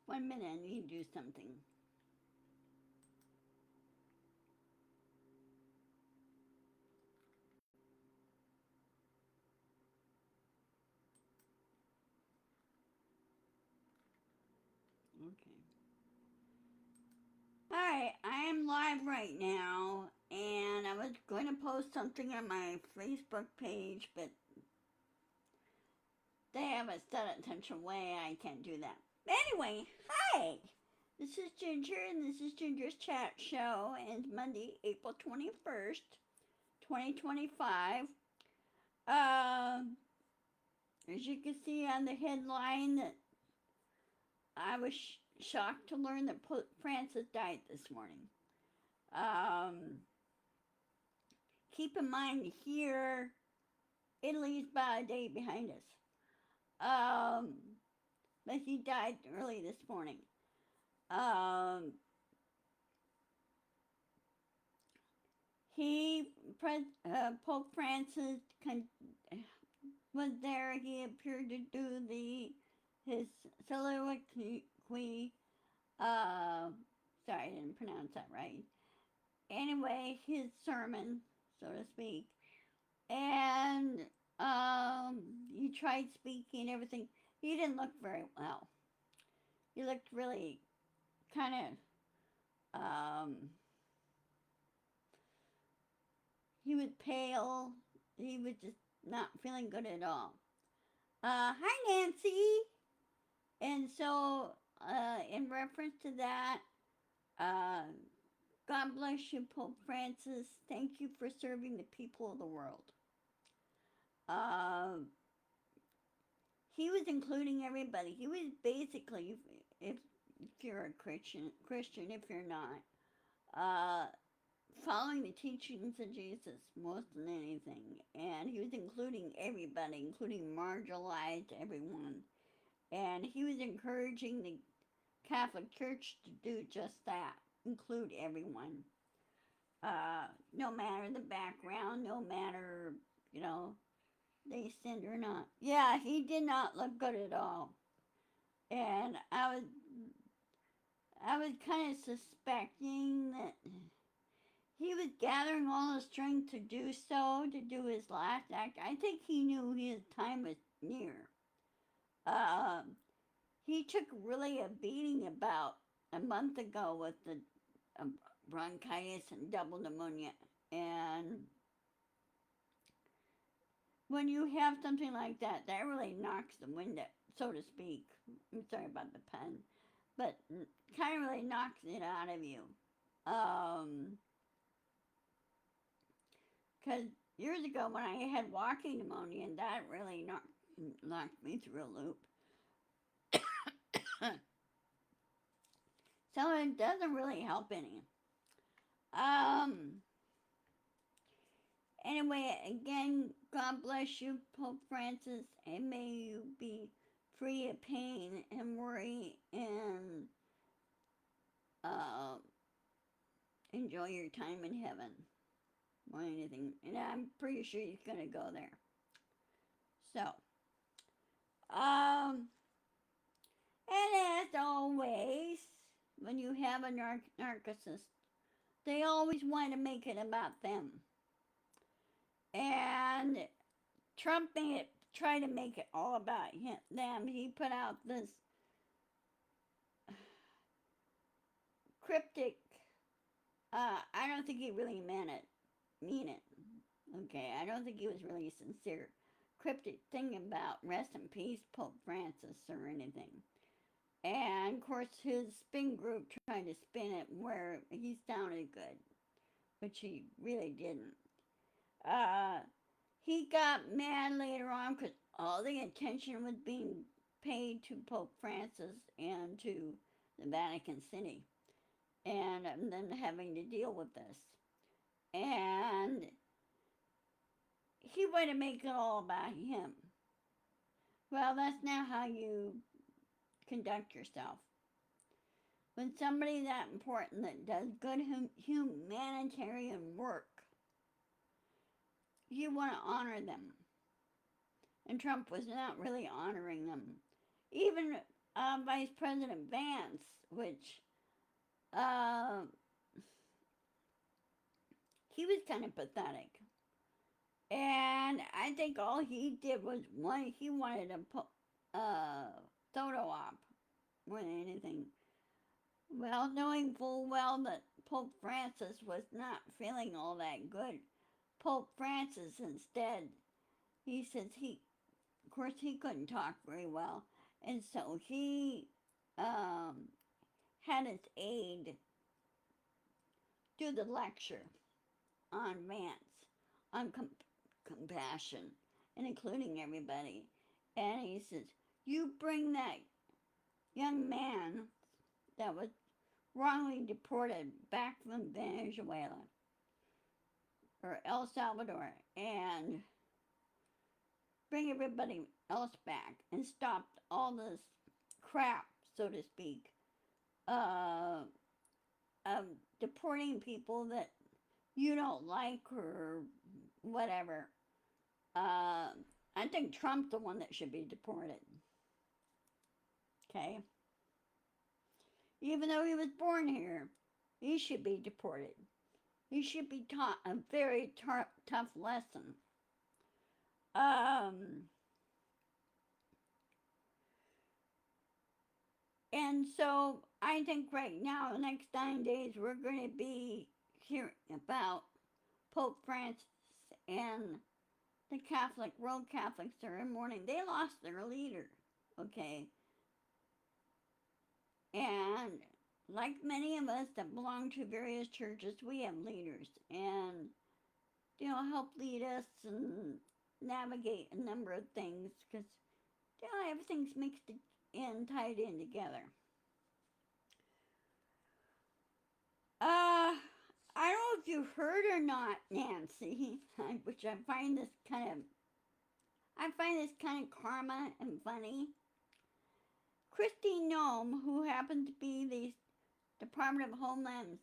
One minute, I need to do something. Okay. Alright, I am live right now, and I was going to post something on my Facebook page, but they have it set in such a way I can't do that. Anyway, hi! This is Ginger, and this is Ginger's Chat Show, and it's Monday, April 21st, 2025. Um, as you can see on the headline, that I was shocked to learn that Pope Francis died this morning. Um, keep in mind here, Italy's about a day behind us. Um, but he died early this morning. Um, he, Pope Francis, was there. He appeared to do his soliloquy. Uh, sorry, I didn't pronounce that right. Anyway, his sermon, so to speak, and he tried speaking and everything. He didn't look very well. He looked really kind of he was pale. He was just not feeling good at all. Hi Nancy. And so, in reference to that, uh, God bless you, Pope Francis. Thank you for serving the people of the world. Uh, he was including everybody. He was basically, if you're a Christian, if you're not, uh, following the teachings of Jesus more than anything. And he was including everybody, including marginalized everyone. And he was encouraging the Catholic Church to do just that, include everyone. No matter the background, no matter, you know, they sinned or not. Yeah, he did not look good at all. And I was kind of suspecting that he was gathering all the strength to do so, to do his last act. I think he knew his time was near. Um, he took really a beating about a month ago with the bronchitis and double pneumonia. And when you have something like that, that really knocks the wind out, so to speak. I'm sorry about the pun, but kind of really knocks it out of you. Um, Because years ago when I had walking pneumonia, and that really knocked me through a loop. So it doesn't really help any. Um, anyway, again, God bless you, Pope Francis, and may you be free of pain and worry and uh, enjoy your time in heaven more than anything. And I'm pretty sure he's going to go there. So, um, and as always, when you have a narcissist, they always want to make it about them. And Trump try to make it all about them. He put out this cryptic. I don't think he really mean it. Okay, I don't think he was really sincere. Cryptic thing about rest in peace, Pope Francis, or anything. And of course, his spin group tried to spin it where he sounded good, which he really didn't. Uh, he got mad later on because all the attention was being paid to Pope Francis and to the Vatican City, and then having to deal with this. And he wanted to make it all about him. Well, that's not how you conduct yourself. When somebody that important that does good humanitarian work, you want to honor them. And Trump was not really honoring them. Even Vice President Vance, which uh, he was kind of pathetic. And I think all he did was he wanted a photo op more than anything. Well, knowing full well that Pope Francis was not feeling all that good, Pope Francis instead, he says of course, he couldn't talk very well, and so he um, had his aide do the lecture on Vance, on compassion, and including everybody. And he says, "You bring that young man that was wrongly deported back from Venezuela or El Salvador and bring everybody else back and stop all this crap, so to speak, uh, of deporting people that you don't like or whatever." I think Trump's the one that should be deported. Okay? Even though he was born here, he should be deported. He should be taught a very tough lesson. And so I think right now, the next 9 days, we're going to be hearing about Pope Francis and the World Catholics are in mourning. They lost their leader, okay? And like many of us that belong to various churches, we have leaders and, help lead us and navigate a number of things because, everything's mixed in, tied in together. I don't know if you heard or not, Nancy, which I find this kind of karma and funny. Kristi Noem, who happened to be the Department of Homeland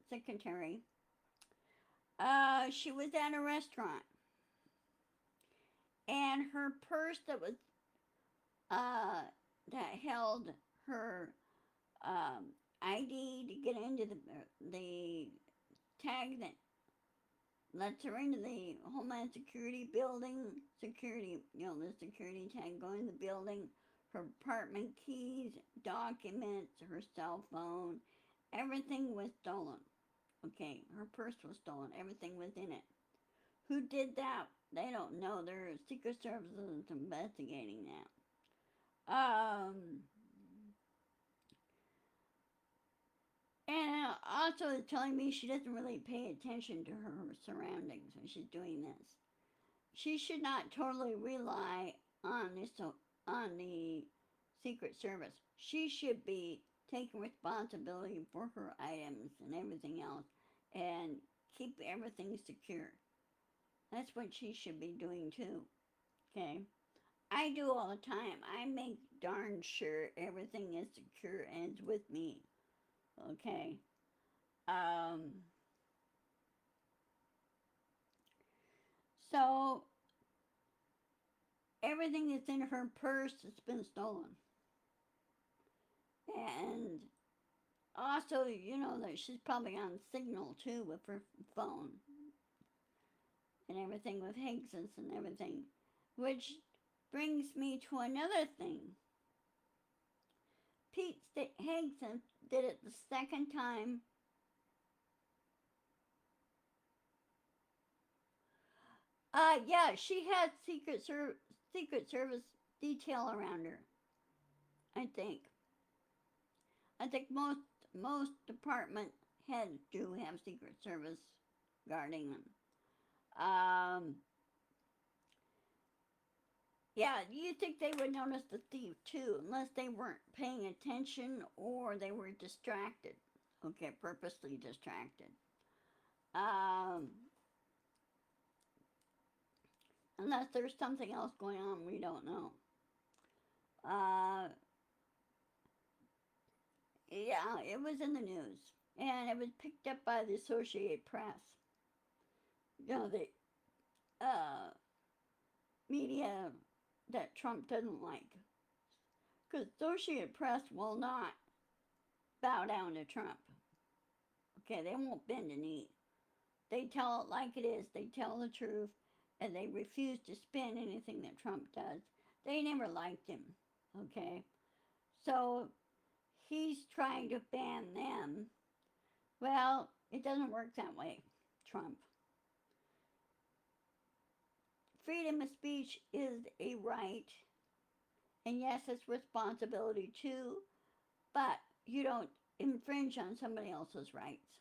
Secretary, she was at a restaurant, and her purse that held her ID to get into the tag that lets her into the Homeland Security building, the security tag going to the building, her apartment keys, documents, her cell phone, everything was stolen. Okay, her purse was stolen, everything was in it. Who did that? They don't know. Their Secret Service is investigating that. And also it's telling me she doesn't really pay attention to her surroundings when she's doing this. She should not totally rely on the Secret Service. She should be taking responsibility for her items and everything else and keep everything secure. That's what she should be doing too. Okay? I do all the time. I make darn sure everything is secure and is with me. Okay? So everything that's in her purse has been stolen. And also, that she's probably on Signal too with her phone and everything with Higgs's and everything. Which brings me to another thing. Pete Higson did it the second time. Yeah, she had Secret Service detail around her. I think most department heads do have Secret Service guarding them. Yeah, you think they would notice the thief too, unless they weren't paying attention or they were distracted. Okay, purposely distracted. Unless there's something else going on we don't know. Yeah, it was in the news. And it was picked up by the Associated Press. The media that Trump doesn't like. Because Associated Press will not bow down to Trump. Okay, they won't bend a knee. They tell it like it is. They tell the truth, and they refuse to spin anything that Trump does. They never liked him. Okay, so he's trying to ban them. Well, it doesn't work that way, Trump. Freedom of speech is a right, and yes, it's responsibility too, but you don't infringe on somebody else's rights.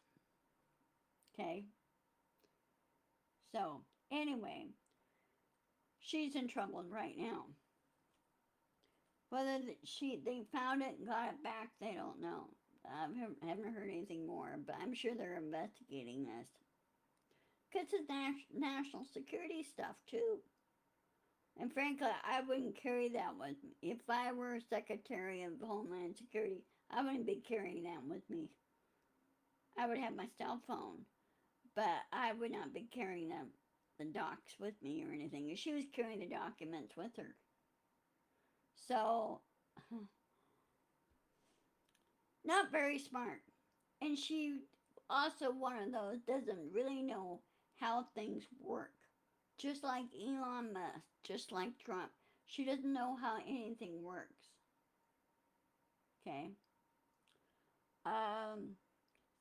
Okay? So, anyway, she's in trouble right now. Whether they found it and got it back, they don't know. I haven't heard anything more, but I'm sure they're investigating this. Because it's national security stuff, too. And frankly, I wouldn't carry that with me. If I were Secretary of Homeland Security, I wouldn't be carrying that with me. I would have my cell phone, but I would not be carrying the docs with me or anything. She was carrying the documents with her. So, not very smart. And she also one of those doesn't really know how things work. Just like Elon Musk, just like Trump. She doesn't know how anything works. Okay?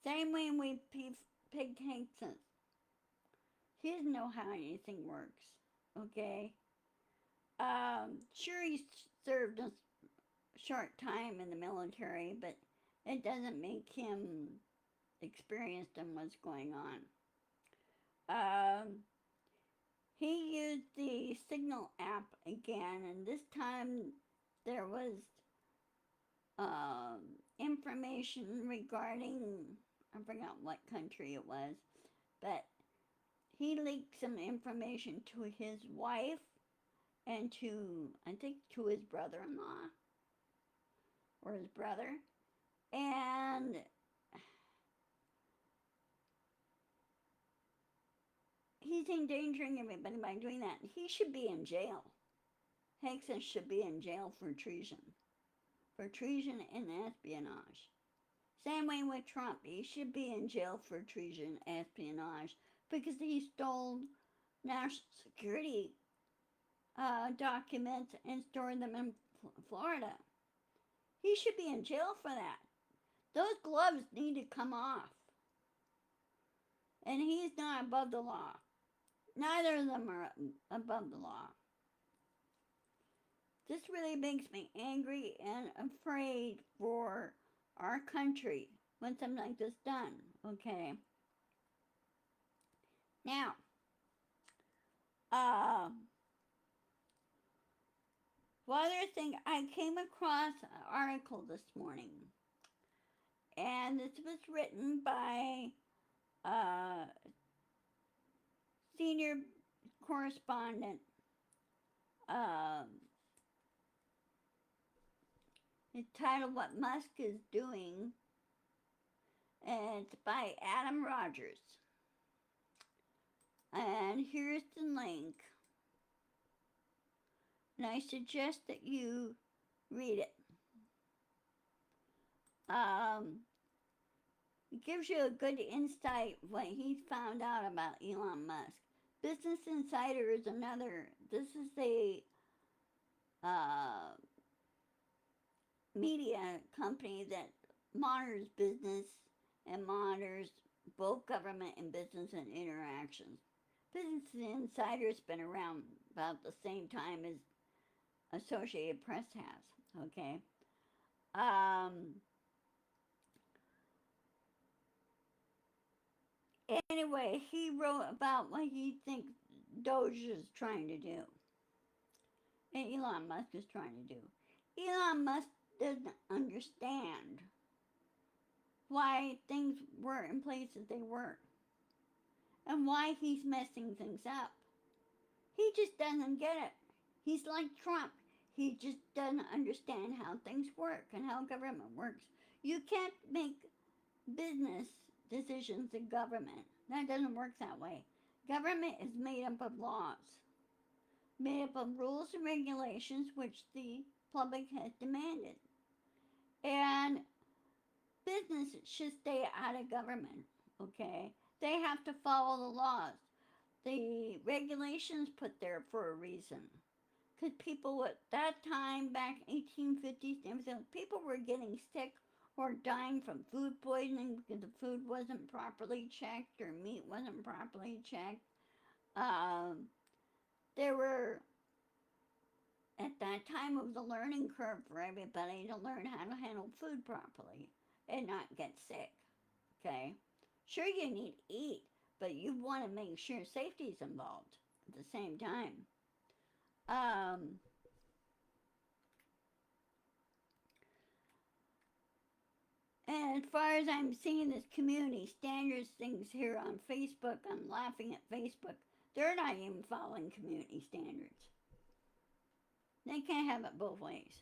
Same way with Pete Davidson. He doesn't know how anything works. Okay? Sure, he served a short time in the military, but it doesn't make him experienced in what's going on. He used the Signal app again, and this time there was information regarding, I forgot what country it was, but he leaked some information to his wife and to, I think, to his brother-in-law or his brother, and he's endangering everybody by doing that. He should be in jail. Hickson should be in jail for treason and espionage. Same way with Trump. He should be in jail for treason, espionage, because he stole national security documents and stored them in Florida. He should be in jail for that. Those gloves need to come off. And he's not above the law. Neither of them are above the law. This really makes me angry and afraid for our country when something like this is done. Okay. Now, one other thing, I came across an article this morning, and this was written by senior correspondent. It's titled What Musk is Doing, and it's by Adam Rogers. And here's the link. And I suggest that you read it. It gives you a good insight what he's found out about Elon Musk. Business Insider is another. This is a media company that monitors business and monitors both government and business and interactions. Business Insider's been around about the same time as Associated Press has, okay? Anyway, he wrote about what he thinks Doge is trying to do. And Elon Musk is trying to do. Elon Musk doesn't understand why things were in place as they were. And why he's messing things up. He just doesn't get it. He's like Trump. He just doesn't understand how things work and how government works. You can't make business decisions in government. That doesn't work that way. Government is made up of laws, made up of rules and regulations which the public has demanded. And business should stay out of government, okay? They have to follow the laws. The regulations put there for a reason. Because people at that time, back 1850s and everything, people were getting sick or dying from food poisoning because the food wasn't properly checked or meat wasn't properly checked. Um, there were, at that time, it was a learning curve for everybody to learn how to handle food properly and not get sick. Okay? Sure, you need to eat, but you want to make sure safety's involved at the same time. Um, and as far as I'm seeing this community standards things here on Facebook, I'm laughing at Facebook. They're not even following community standards. They can't have it both ways.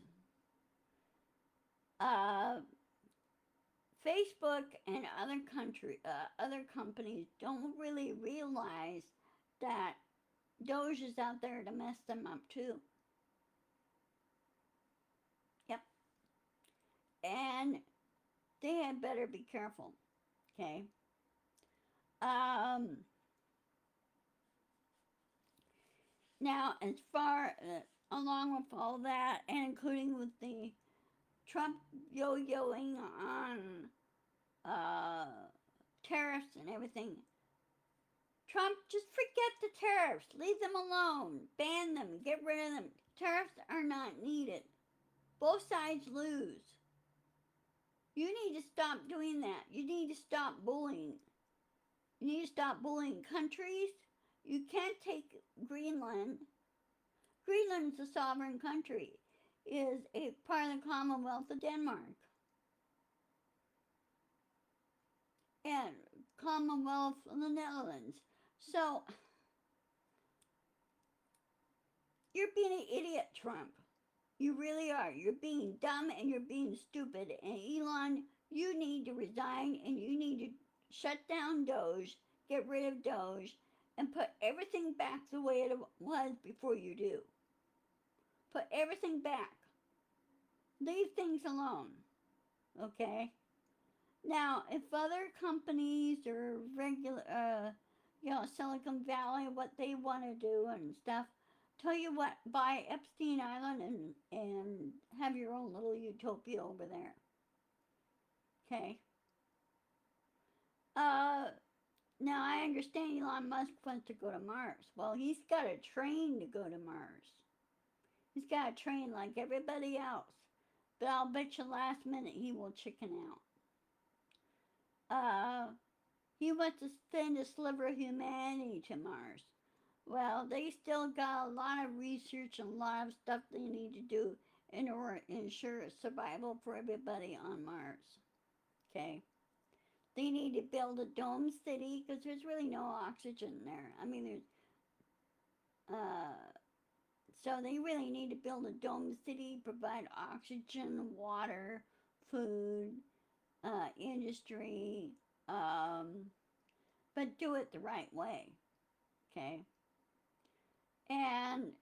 Uh, Facebook and other companies don't really realize that Doge is out there to mess them up too. Yep, and they had better be careful. Okay. Um. Now, as far along with all that, and including with the Trump yo-yoing on uh, tariffs and everything, Trump, just forget the tariffs. Leave them alone. Ban them. Get rid of them. Tariffs are not needed. Both sides lose. You need to stop doing that. You need to stop bullying. You need to stop bullying countries. You can't take Greenland. Greenland is a sovereign country. It is a part of the Commonwealth of Denmark. And Commonwealth of the Netherlands. So, you're being an idiot, Trump. You really are. You're being dumb and you're being stupid. And Elon, you need to resign and you need to shut down Doge, get rid of Doge, and put everything back the way it was before you do. Put everything back. Leave things alone. Okay? Now, if other companies or Silicon Valley, what they want to do and stuff, tell you what, buy Epstein Island and have your own little utopia over there. Okay? Now I understand Elon Musk wants to go to Mars. Well, he's got a train to go to Mars. He's got a train like everybody else. But I'll bet you last minute he will chicken out. He wants to send a sliver of humanity to Mars. Well, they still got a lot of research and a lot of stuff they need to do in order to ensure survival for everybody on Mars. Okay? They need to build a dome city because there's really no oxygen there. I mean, so they really need to build a dome city, provide oxygen, water, food, industry, but do it the right way. Okay? And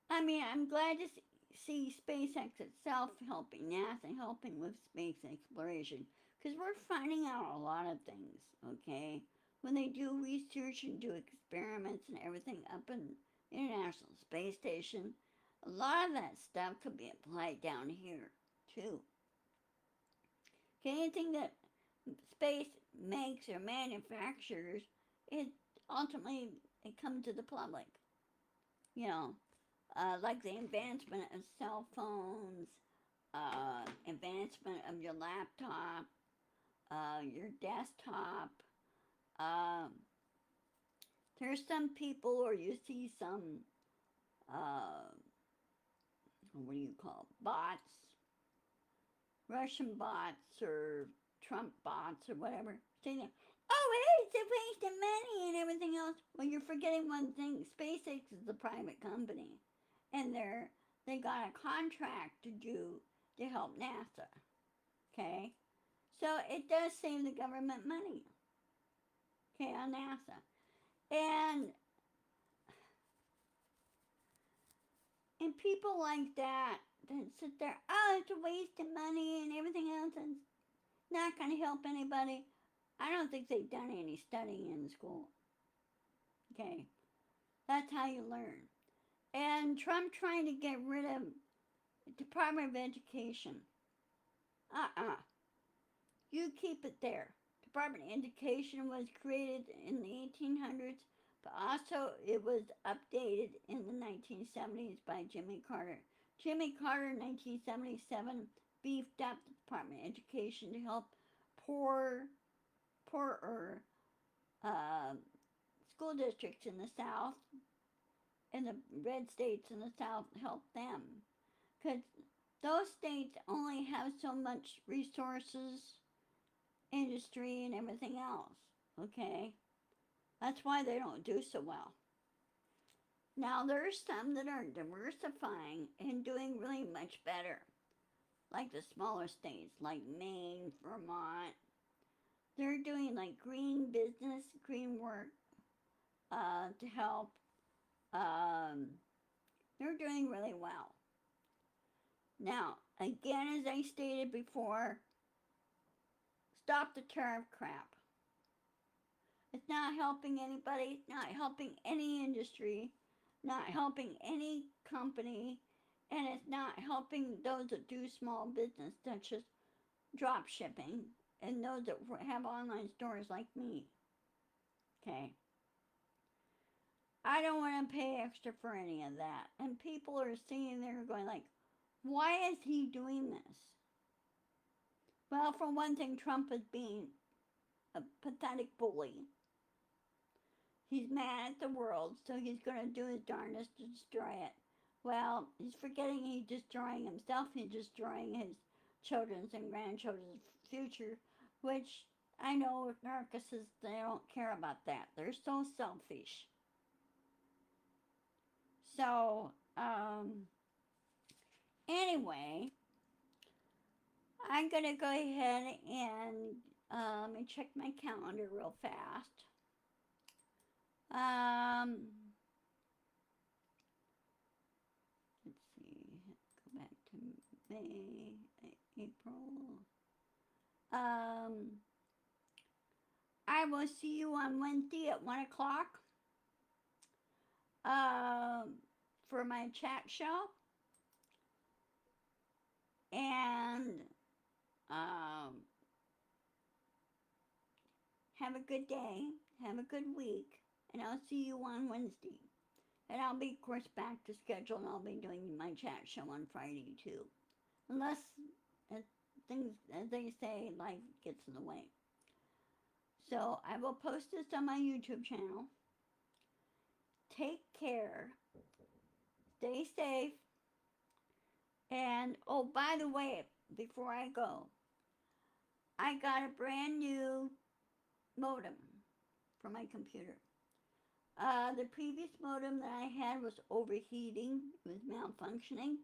I mean, I'm glad to see SpaceX itself helping NASA, helping with space exploration, because we're finding out a lot of things, okay? When they do research and do experiments and everything up in the International Space Station, a lot of that stuff could be applied down here, too. Okay, anything that space makes or manufactures, it ultimately it comes to the public. You know, like the advancement of cell phones, advancement of your laptop, your desktop. There's some people, or you see some, what do you call it, bots, Russian bots, or Trump bots, or whatever, saying, oh, it's a waste of money and everything else. Well, you're forgetting one thing. SpaceX is a private company. And they got a contract to help NASA. Okay? So it does save the government money. Okay, on NASA. And, And people like that sit there, oh, it's a waste of money and everything else, and not going to help anybody. I don't think they've done any studying in school. Okay, that's how you learn. And Trump trying to get rid of Department of Education. You keep it there. Department of Education was created in the 1800s, but also it was updated in the 1970s by Jimmy Carter. Jimmy Carter in 1977 beefed up the Department of Education to help poorer uh, school districts in the South and the red states in the South, help them. Because those states only have so much resources, industry, and everything else. Okay? That's why they don't do so well. Now, there's some that are diversifying and doing really much better, like the smaller states, like Maine, Vermont. They're doing like green business, green work to help. They're doing really well. Now, again, as I stated before, stop the tariff crap. It's not helping anybody, not helping any industry, not helping any company, and it's not helping those that do small business, such as drop shipping, and those that have online stores like me. Okay. I don't want to pay extra for any of that. And people are sitting there going like, why is he doing this? Well, for one thing, Trump is being a pathetic bully. He's mad at the world, so he's going to do his darndest to destroy it. Well, he's forgetting he's destroying himself. He's destroying his children's and grandchildren's future, which I know narcissists, they don't care about that. They're so selfish. So, anyway, I'm going to go ahead and check my calendar real fast. Let's see, go back to May, April. I will see you on Wednesday at 1 o'clock for my chat show. And have a good day, have a good week, and I'll see you on Wednesday. And I'll be, of course, back to schedule, and I'll be doing my chat show on Friday, too. Unless things, as they say, life gets in the way. So I will post this on my YouTube channel. Take care. Stay safe. And, oh, by the way, before I go, I got a brand new modem for my computer. The previous modem that I had was overheating. It was malfunctioning.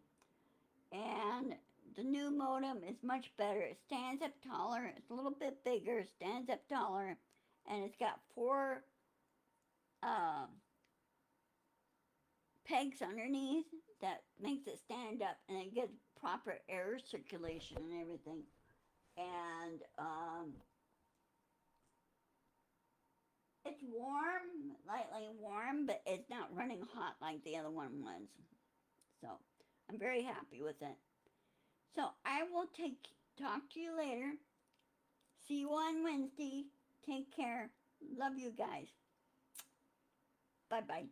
And the new modem is much better. It stands up taller. It's a little bit bigger. Stands up taller. And it's got 4 pegs underneath that makes it stand up. And it gets proper air circulation and everything. And it's warm, lightly warm, but it's not running hot like the other one was. So I'm very happy with it. So I will talk to you later. See you on Wednesday. Take care. Love you guys. Bye-bye.